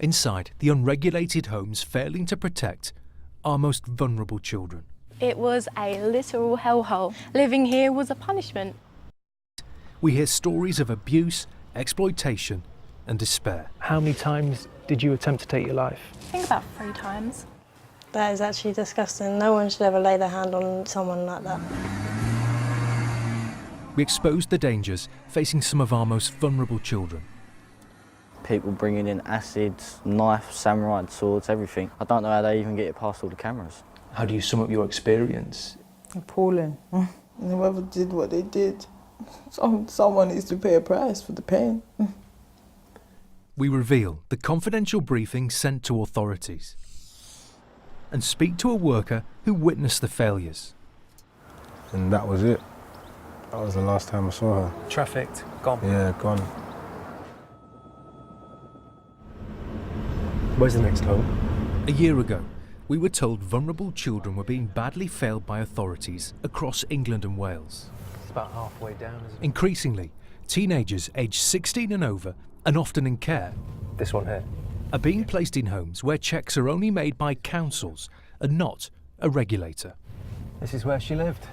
Inside, the unregulated homes failing to protect our most vulnerable children. It was a literal hellhole. Living here was a punishment. We hear stories of abuse, exploitation and despair. How many times did you attempt to take your life? I think about 3 times. That is actually disgusting. No one should ever lay their hand on someone like that. We exposed the dangers facing some of our most vulnerable children. People bringing in acids, knives, samurai swords, everything. I don't know how they even get it past all the cameras. How do you sum up your experience? Appalling. Whoever did what they did, someone needs to pay a price for the pain. We reveal the confidential briefing sent to authorities and speak to a worker who witnessed the failures. And that was it. That was the last time I saw her. Trafficked, gone. Yeah, gone. Where's the next home? A year ago, we were told vulnerable children were being badly failed by authorities across England and Wales. It's about halfway down, isn't it? Increasingly, teenagers aged 16 and over, and often in care, This one here. are being placed in homes where checks are only made by councils and not a regulator. This is where she lived.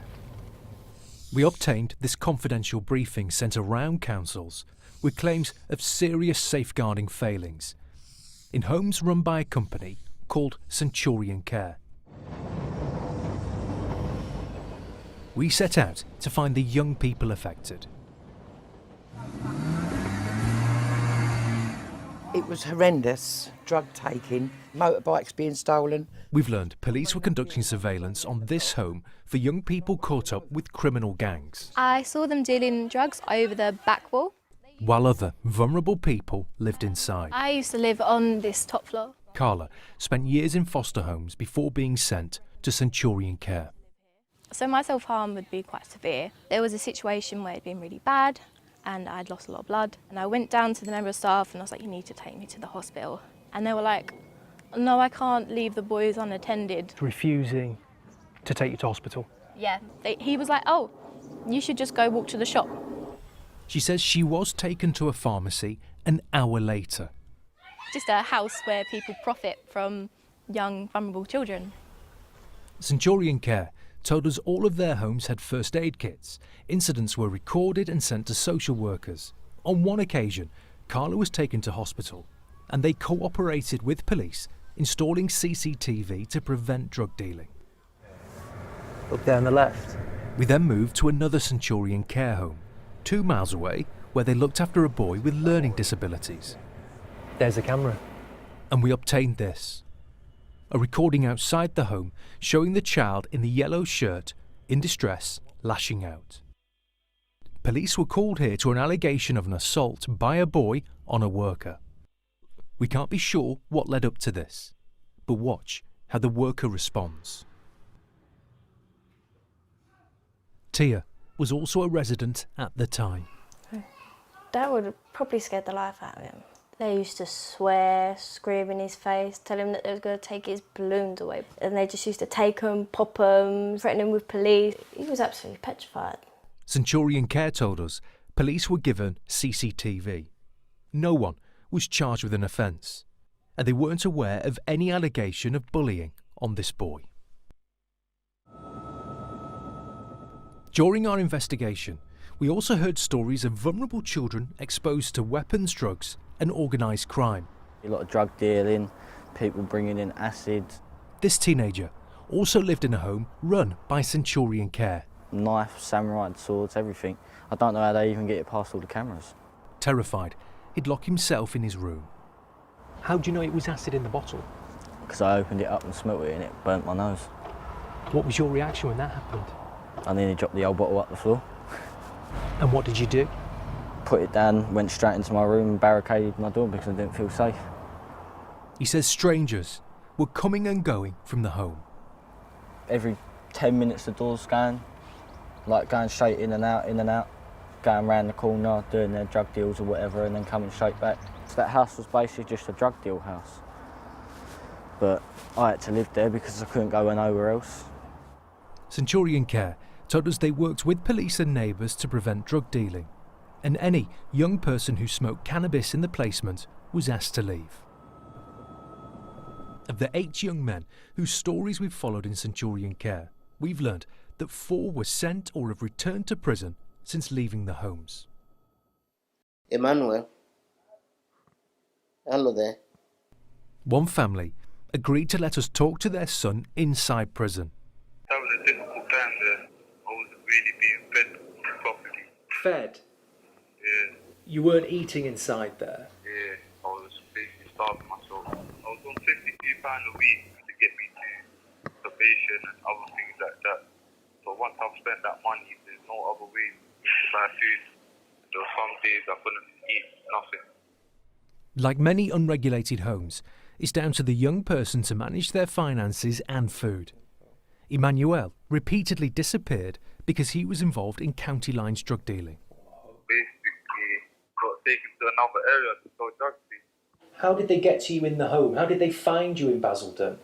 We obtained this confidential briefing sent around councils with claims of serious safeguarding failings in homes run by a company called Centurion Care. We set out to find the young people affected. It was horrendous. Drug taking, motorbikes being stolen. We've learned police were conducting surveillance on this home for young people caught up with criminal gangs, I saw them dealing drugs over the back wall. while other vulnerable people lived inside. I used to live on this top floor. Carla spent years in foster homes before being sent to Centurion Care. So my self-harm would be quite severe. There was a situation where it'd been really bad and I'd lost a lot of blood. And I went down to the member of staff and I was like, you need to take me to the hospital. And they were like, no, I can't leave the boys unattended. Refusing to take you to hospital. Yeah. He was like, oh, you should just go walk to the shop. She says she was taken to a pharmacy an hour later. Just a house where people profit from young, vulnerable children. Centurion Care told us all of their homes had first aid kits. Incidents were recorded and sent to social workers. On one occasion, Carla was taken to hospital and they cooperated with police, installing CCTV to prevent drug dealing. Up there on the left. We then moved to another Centurion Care home, 2 miles away, where they looked after a boy with learning disabilities. There's a camera. And we obtained this. A recording outside the home showing the child in the yellow shirt, in distress, lashing out. Police were called here to an allegation of an assault by a boy on a worker. We can't be sure what led up to this, but watch how the worker responds. Tia was also a resident at the time. That would have probably scared the life out of him. They used to swear, scream in his face, tell him that they was going to take his balloons away. And they just used to take them, pop them, threaten him with police. He was absolutely petrified. Centurion Care told us police were given CCTV. No one was charged with an offence, and they weren't aware of any allegation of bullying on this boy. During our investigation, we also heard stories of vulnerable children exposed to weapons, drugs and organised crime. A lot of drug dealing, people bringing in acid. This teenager also lived in a home run by Centurion Care. Knives, samurai swords, everything. I don't know how they even get it past all the cameras. Terrified, he'd lock himself in his room. How do you know it was acid in the bottle? Because I opened it up and smelt it and it burnt my nose. What was your reaction when that happened? I nearly dropped the old bottle up the floor. And what did you do? Put it down, went straight into my room and barricaded my door because I didn't feel safe. He says strangers were coming and going from the home. Every 10 minutes the door's going, like going straight in and out, going round the corner, doing their drug deals or whatever and then coming straight back. So that house was basically just a drug deal house. But I had to live there because I couldn't go nowhere else. Centurion Care told us they worked with police and neighbours to prevent drug dealing, and any young person who smoked cannabis in the placement was asked to leave. Of the 8 young men whose stories we've followed in Centurion Care, we've learned that 4 were sent or have returned to prison since leaving the homes. Emmanuel. Hello there. One family agreed to let us talk to their son inside prison. That was a difficult time there. I wasn't really being fed properly. Fed? Yeah, You weren't eating inside there? yeah. I was basically starving myself. I was on £52 a week to get me to probation and other things like that. So once I've spent that money, there's no other way to buy food. There were some days I couldn't eat nothing. Like many unregulated homes, it's down to the young person to manage their finances and food. Emmanuel repeatedly disappeared because he was involved in county lines drug dealing. Basically, got taken to another area to sell drugs to. How did they get to you in the home? How did they find you in Basildon?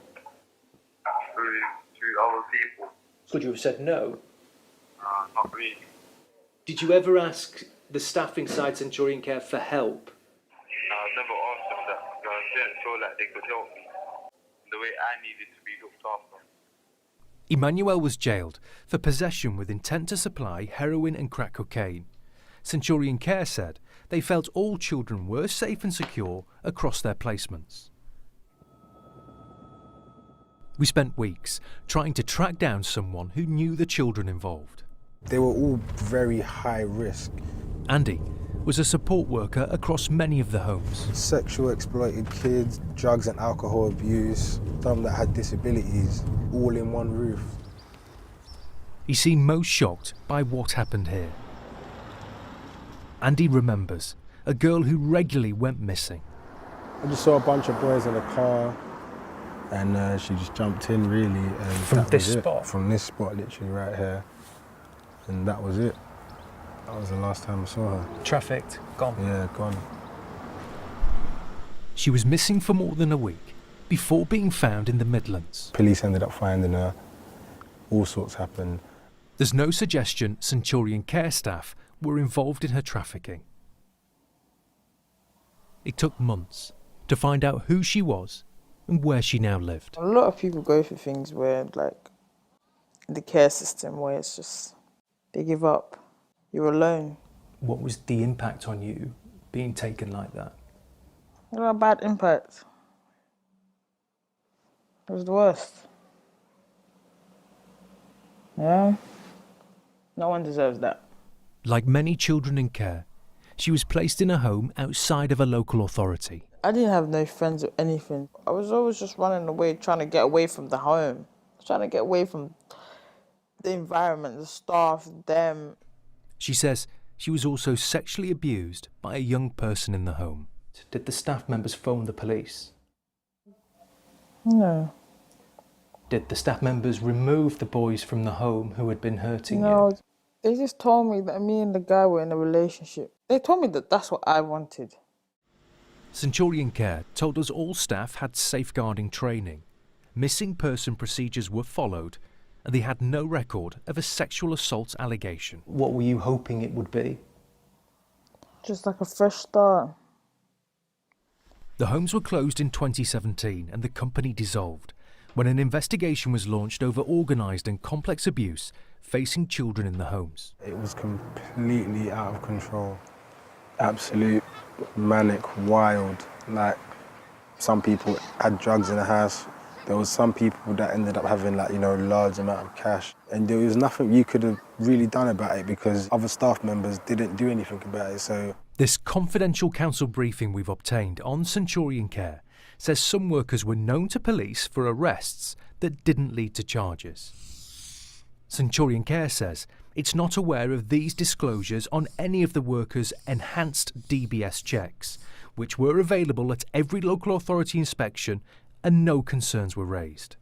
Through other people. Could you have said no? Not really. Did you ever ask the staff inside Centurion Care for help? I never asked them that because I didn't feel like they could help me the way I needed to be looked after. Emmanuel was jailed for possession with intent to supply heroin and crack cocaine. Centurion Care said they felt all children were safe and secure across their placements. We spent weeks trying to track down someone who knew the children involved. They were all very high risk. Andy was a support worker across many of the homes. Sexual exploited kids, drugs and alcohol abuse, some that had disabilities, all in one roof. He seemed most shocked by what happened here. Andy remembers a girl who regularly went missing. I just saw a bunch of boys in a car and she just jumped in really. And From that this was it. spot? From this spot, literally right here. And that was it. That was the last time I saw her. Trafficked, gone. Yeah, gone. She was missing for more than a week before being found in the Midlands. Police ended up finding her. All sorts happened. There's no suggestion Centurion Care staff were involved in her trafficking. It took months to find out who she was and where she now lived. A lot of people go through things where, like, the care system, where it's just, they give up. You're alone. What was the impact on you being taken like that? It was a bad impact. It was the worst. Yeah. No one deserves that. Like many children in care, she was placed in a home outside of a local authority. I didn't have no friends or anything. I was always just running away, trying to get away from the home. Trying to get away from the environment, the staff, them. She says she was also sexually abused by a young person in the home. Did the staff members phone the police? No. Did the staff members remove the boys from the home who had been hurting No, you? they just told me that me and the guy were in a relationship. They told me that that's what I wanted. Centurion Care told us all staff had safeguarding training. Missing person procedures were followed, and they had no record of a sexual assault allegation. What were you hoping it would be? Just like a fresh start. The homes were closed in 2017 and the company dissolved when an investigation was launched over organised and complex abuse facing children in the homes. It was completely out of control. Absolute manic, wild. Like, some people had drugs in the house. There was some people that ended up having, like, large amount of cash. And there was nothing you could have really done about it because other staff members didn't do anything about it, so. This confidential council briefing we've obtained on Centurion Care says some workers were known to police for arrests that didn't lead to charges. Centurion Care says it's not aware of these disclosures on any of the workers' enhanced DBS checks, which were available at every local authority inspection, and no concerns were raised.